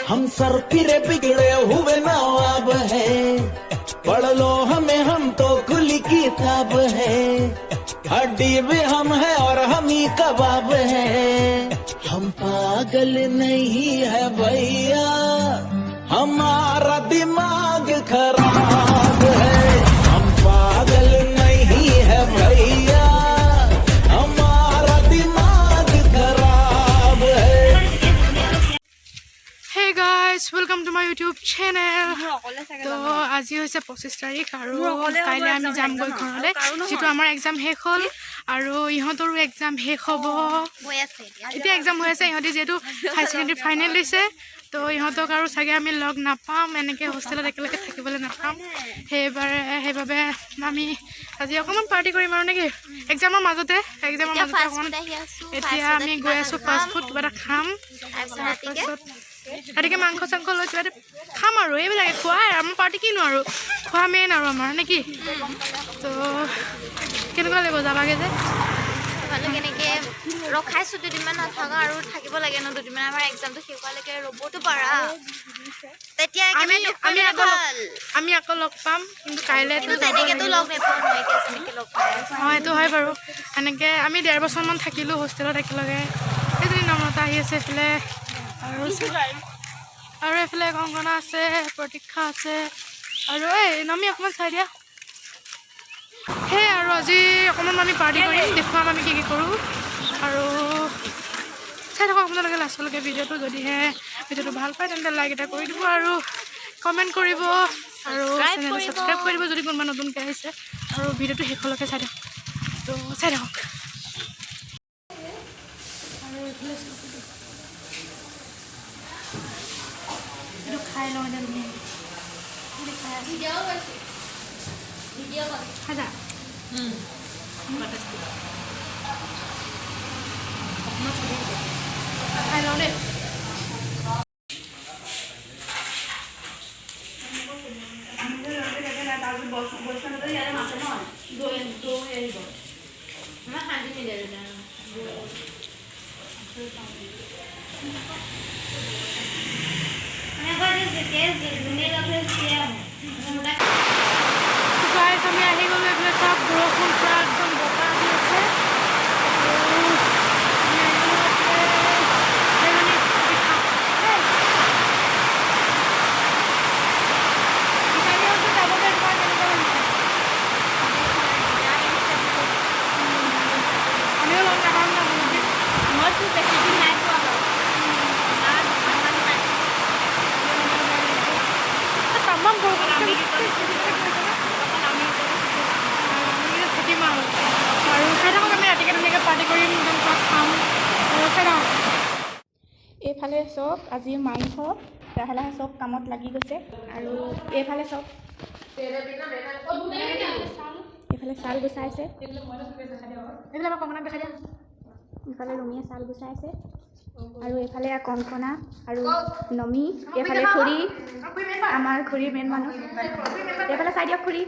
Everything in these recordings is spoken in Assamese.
हम सर फिरे बिगड़े हुए नवाब है पढ़ लो हमें हम तो खुली किताब है हड्डी भी हम है और हम ही कबाब है हम पागल नहीं है भैया हमारा दिमाग खराब है हम पागल नहीं है भैया हमारा दिमाग खराब है Hey guys, welcome to my YouTube channel. तो আজি হৈছে 25 তাৰিখ আৰু কাইলৈ আমি যাম গৈ ঘৰলৈ যেটো আমাৰ এক্সাম শেষ হ'ল আৰু ইহঁতৰো এক্সাম শেষ হ'ব এতিয়া এক্সাম হৈ আছে ইহঁতি যেটো হাই সেকেন্ডাৰী ফাইনেল দিছে তো ইহঁতক আৰু চাগে আমি লগ নাপাম এনেকৈ হোষ্টেলত একেলগে থাকিবলৈ নাপাম সেইবাবে আমি আজি অকণমান পাৰ্টি কৰিম আৰু নেকি এক্সামৰ মাজতে এতিয়া আমি গৈ আছোঁ ফাষ্ট ফুড কিবা এটা খাম ৰাতিকে মাংস চাংস লৈ কিবা খাম আৰু এইবিলাকে খোৱাই আমাৰ পাৰ্টি কিনো আৰু খোৱা মেইন আৰু আমাৰ নেকি তো কেনেকুৱা লাগিব যাবাগে যে ভালো কেনেকৈ ৰখাইছোঁ দুদিনমান নাথাকা আৰু থাকিব লাগে ন দুদিনমান আমাৰ এক্সামটো শেষ হোৱালৈকে ৰ'বতো পাৰা তেতিয়া আমি আকৌ লগ পাম কিন্তু কাইলৈতো তেনেকৈতো লগ নাপাওঁ নহয় এতিয়া যেনেকৈ লগ পাই অঁ সেইটো হয় বাৰু এনেকৈ আমি 1.5 বছৰমান থাকিলোঁ হোষ্টেলত একেলগে সেইজনী নম্ৰতা আহি আছে এইফালে আৰু এইফালে কংকনা আছে প্ৰতীক্ষা আছে আৰু এই নামি অকণমান চাই দিয়া সেই আৰু আজি অকণমান আমি পাৰ্টি কৰিম দেখুৱাম আমি কি কৰোঁ আৰু চাই থাকক আপোনালোকে লাষ্টলৈকে ভিডিঅ'টো যদিহে ভিডিঅ'টো ভাল পায় তেন্তে লাইক এটা কৰি দিব আৰু কমেণ্ট কৰিব আৰু চেনেলটো ছাবস্ক্ৰাইব কৰি দিব যদি কোনোবা নতুনকৈ আহিছে আৰু ভিডিঅ'টো শেষলৈকে চাই থাকক তো চাই থাকক আৰু এইটো খাই লওঁ খাজা খাই লওঁ দেই আমি আহি গ'লোঁ এইফালে চব বৰষুণ পৰা একদম বতাহ দি আছে আমিও লগ নাপাম না মইতো বেছিদিন নাই পোৱা বাৰু তামাম বৰষুণ থাকিম আৰু চাই থাকক আমি ৰাতিকে ধুনীয়াকৈ পাৰ্টি কৰিম একদম চব খাম আৰু চাই থাকক এইফালে চব আজি মাংস লাহে লাহে চব কামত লাগি গৈছে আৰু এইফালে চব এইফালে চাল গুচাইছে এইফালে আমাৰ কংকনাক দেখাই দিয়া এইফালে ৰুমিয়ে চাল গুচাইছে আৰু এইফালে কংকনা আৰু নমি এইফালে খুৰী আমাৰ খুৰীৰ মেইন মানুহ এইফালে চাই দিয়ক খুৰী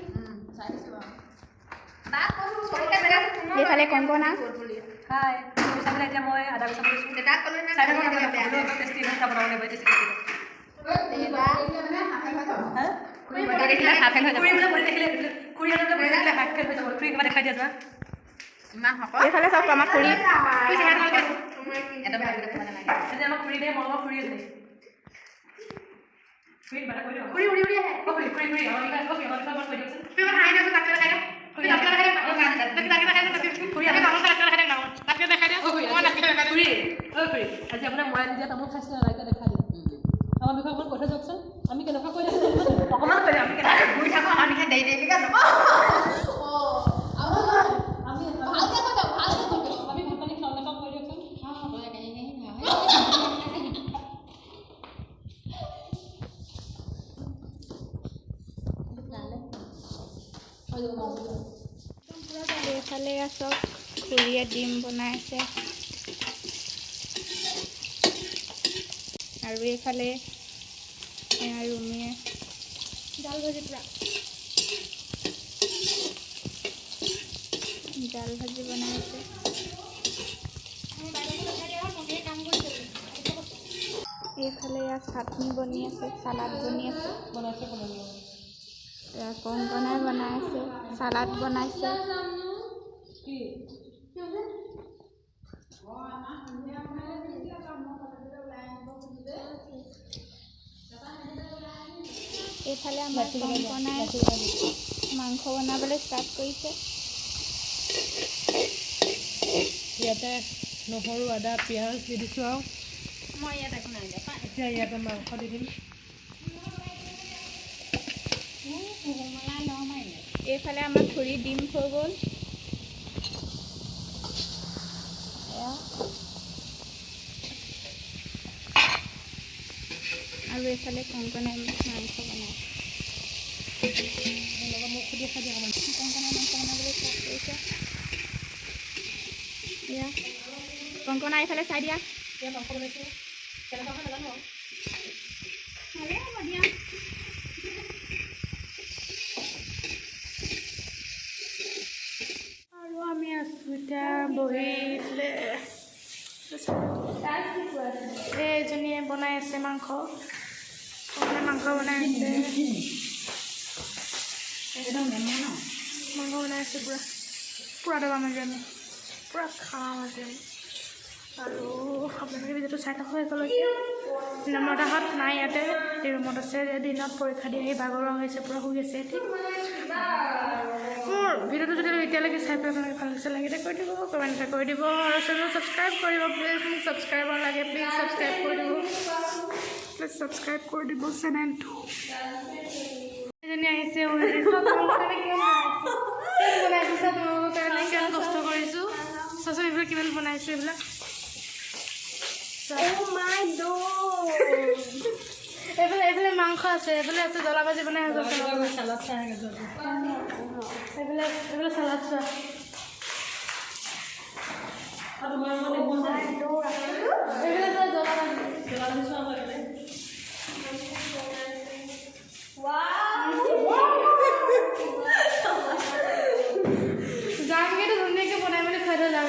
এইফালে কংকনা হাই চাবলৈ এতিয়া মই আদা গুচা কৰিছোঁ চাই থাকক টেষ্টি কথা বনাবলৈ মই টেষ্টি এইফালে চাওক আমাৰ খুৰী আমাৰ খুৰী দিয়ে মৰমৰ খুৰী আছে আজি আপোনাৰ মই দিয়া তামোল খাইছিলে ৰাইতে দেখা দিম আমাৰ বিষয়ে অকণমান কথা যাওকচোন আমি কেনেকুৱা কৈ আছোঁ অকণমান কৈ আমি ঘূৰি থাকোঁ আমাৰ নিশা দেৰি দেৰিকৈ যাব আমি ভাত পানী খাওঁ নাখাওঁ কৈ দিয়কচোন এইফালে চব খুৰীয়ে ডিম বনাই আছে আৰু এইফালে ৰুমিয়ে জাল ভাজি পুৰা জাল ভাজি বনাই আছে এইফালে ইয়াত চাটনি বনি আছে, চালাড বনি আছে, এয়া কংকনাই বনাই আছে, চালাড বনাইছে। এইফালে আমাৰ কংকনাই মাংস বনাবলৈ ষ্টাৰ্ট কৰিছে। ইয়াতে নহৰু আদা পিঁয়াজ দি দিছোঁ আৰু মই ইয়াত একো নাই দিয়া এতিয়া ইয়াতে মাংস দি দিম। এইফালে আমাৰ খুৰী ডিম হৈ গ'ল। আৰু এইফালে কংকনাই মাংস বনাই মোক সুধি খাই দিয়ক অকণমান। কংকনাই মাংস বনাবলৈ ষ্টাৰ্ট কৰিছে। এয়া কংকনা এইফালে চাই দিয়া। এতিয়া মাংস বনাইছোঁ কেনেকুৱা হয় নাজানো আৰু। ভালেই হ'ব দিয়া। আৰু আমি আছোঁ এতিয়া বহি এইজনীয়ে বনাই আছে মাংস মাংস বনাই আছে পূৰা দবা মাৰি আমি পূৰা খাওঁ আজি আৰু আপোনালোকে ভিডিঅ'টো চাই থাকক একেলগে। নৰ্মদাহঁত নাই ইয়াতে এই ৰুমত আছে। দিনত পৰীক্ষা দি আহি ভাগৰুৱা হৈছে, পূৰা শুই আছে। ঠিক মোৰ ভিডিঅ'টো যদি এতিয়ালৈকে চাই পেলাই আপোনালোকে ভাল লাগিছে লাগিলে কৰি দিব, কমেণ্ট এটা কৰি দিব আৰু চেনেল ছাবস্ক্ৰাইব কৰিব প্লিজ। মোক ছাবস্ক্ৰাইবাৰ লাগে প্লিজ, ছাবস্ক্ৰাইব কৰি দিব প্লিজ, ছাবস্ক্ৰাইব কৰি দিব চেনেলটো। এজনী আহিছে বনাইছোঁ চব মোৰ কাৰণে কিমান কষ্ট কৰিছোঁ। চাচোন এইবিলাক কিমান বনাইছোঁ এইবিলাক। এইফালে মাংস আছে, এইফালে আছে জ্বলা ভাজি বনাই আছে, চালাড চাই এইফালে চালাড চোৱা। এইফালে চোৱা জ্বলা ভাজি। যামগৈতো ধুনীয়াকৈ বনাই মেলি খুৱাই থৈ যাম।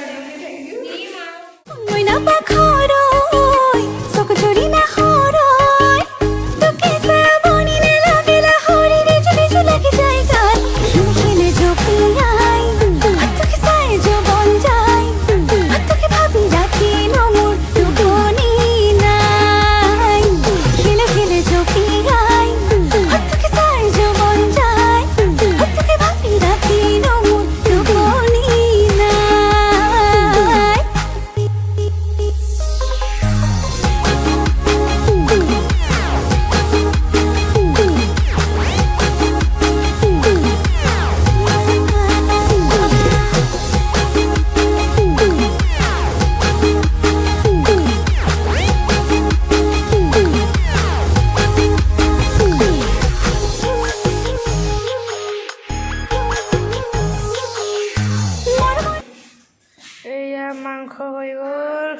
মাংস হৈ গ'ল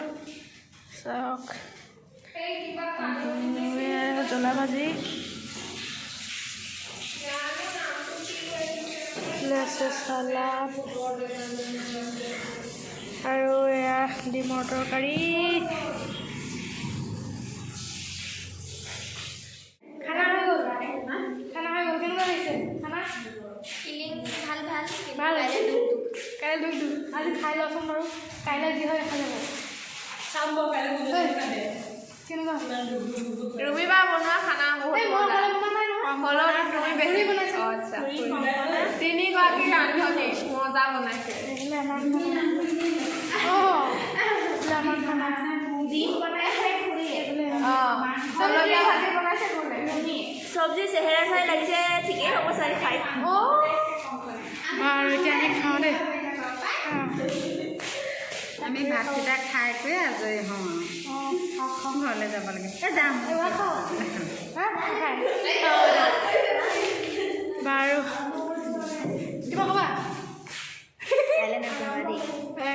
চাওক, জ্বলা ভাজি আছে, চালাড আৰু এয়া ডিমৰ তৰকাৰী। খানা হৈ গ'ল, কেনেকুৱা লাগিছে খানা? ভাল কাইলৈ দুখ আজি খাই লওঁচোন বাৰু, কাইলৈ যি হয় দেখা যাব। কেনেকুৱা ৰুবিবা বনোৱা খানা তিনিগৰাকী ৰান্ধনি মজা বনাইছে। আমাৰ খানা ডিম বনাইছে, জলকীয়া ভাজি বনাইছে, চব্জি চেহেৰা চাই লাগিছে, ঠিকেই হ'ব চাই খাই। আৰু এতিয়া আমি খাওঁ দেই। আমি ভাতকেইটা খাই কৰি আজৰি হওঁ আৰু ঘৰলৈ যাব লাগে। যাম বাৰু কিবা ক'বা?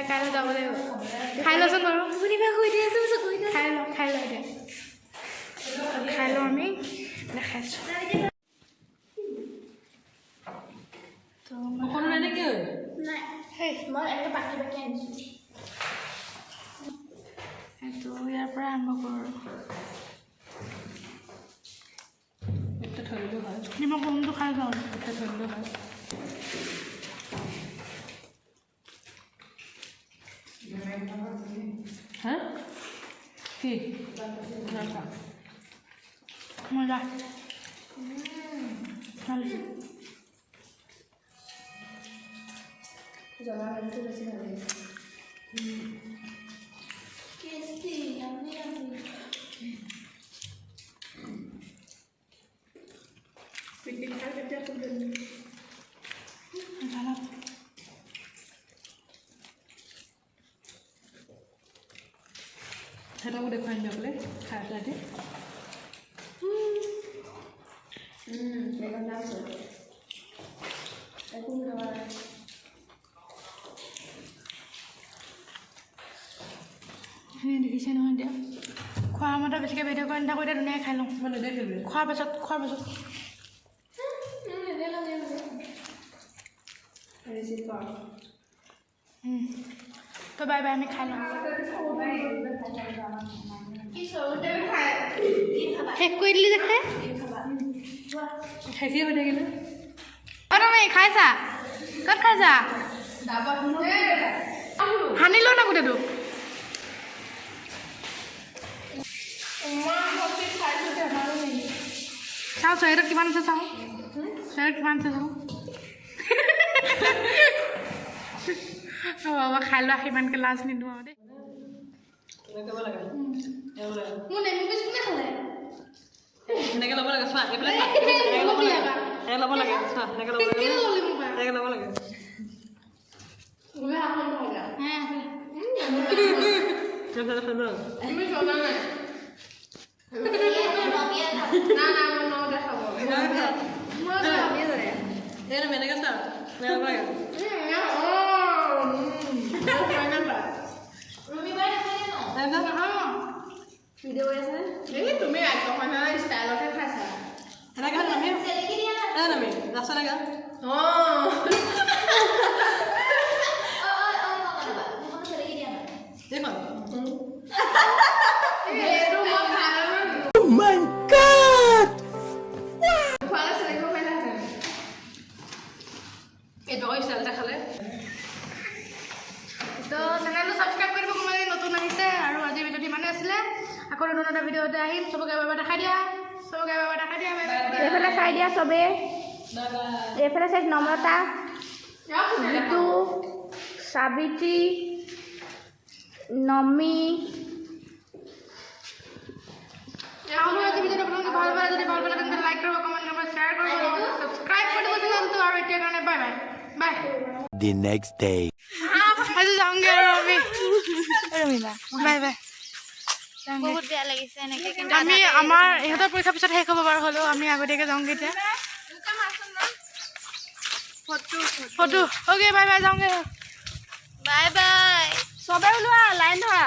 কাইলৈ যাব লাগিব। খাই লচোন বাৰু, খাই ল এতিয়া, খাই লওঁ আমি দেখাইছোঁ। এইটো ইয়াৰ পৰা আৰম্ভ কৰোঁ। মই কমটো খাই যাওঁ হা কি মজা সিহঁতকো দেখুৱাই দিওঁ বোলে খাই পেলাই দেখিছে নহয় এতিয়া খোৱা মতে বেছিকৈ ভিডিঅ' কৰি নাথাকোঁ এতিয়া ধুনীয়াকৈ খাই লওঁ মই নেদেখিলোঁ খোৱাৰ পাছত তো বাই বাই আমি খাই লওঁ শেষ কৰি দিলি যে খাই শেষেই হৈ থাকিলে অঁ তুমি খাইছা ক'ত খাইছা সানি লওঁ না গোটেইটো চাওঁ চৰাইটোত কিমান আছে চাওঁ চৰাইটোত কিমান আছে চাওঁ বাবা খাই লোৱা সিমানকৈ লাজ নিদিওঁ আৰু দেই মোৰ নেমু পিচ কোনে খালে এনেকৈ ল'ব লাগে চোৱা এইফালে এনেকৈ ল'ব লাগে চোৱা এনেকৈ ল'ব লাগে এনেকৈ ল'ব লাগে এনেকৈ চোৱা তুমি ষ্টাইলতে খাইছা এনেকৈ নামি নামি ৰাস্তা এনেকৈ দেখোন My God! এইটো ষ্টাইলতে খালে তো চেনেলটো ছাবস্ক্ৰাইব কৰিব কোনোবাই নতুন আহিছে আৰু আজিৰ ভিডিঅ'টো ইমানেই আছিলে আকৌ নতুন এটা ভিডিঅ'তে আহিম চবকে এবাৰ দেখাই দিয়া এইফালে চাই দিয়া চবে এইফালে চাই নম্ৰতা জিতু সাবিত্ৰী নমি আৰু আজি ভিডিঅ'টো আপোনালোকে ভাল পালে যদি ভাল পালে তেন্তে লাইক কৰিব কমেণ্ট কৰিব শ্বেয়াৰ কৰিব ছাবস্ক্ৰাইব কৰি দিব চেনেলটো আৰু এতিয়াৰ কাৰণে bye bye bye The next day. আজি যাওঁগৈ আৰু আমি বাই বাই বহুত বেয়া লাগিছে এনেকৈ কিন্তু আমি আমাৰ ইহঁতৰ পৰীক্ষাৰ পিছত শেষ হ'ব বাৰু হ'লেও আমি আগতীয়াকৈ যাওঁগৈ এতিয়া ফটো অ'কে বাই বাই যাওঁগৈ বাই বাই চবে ওলোৱা লাইন ধৰা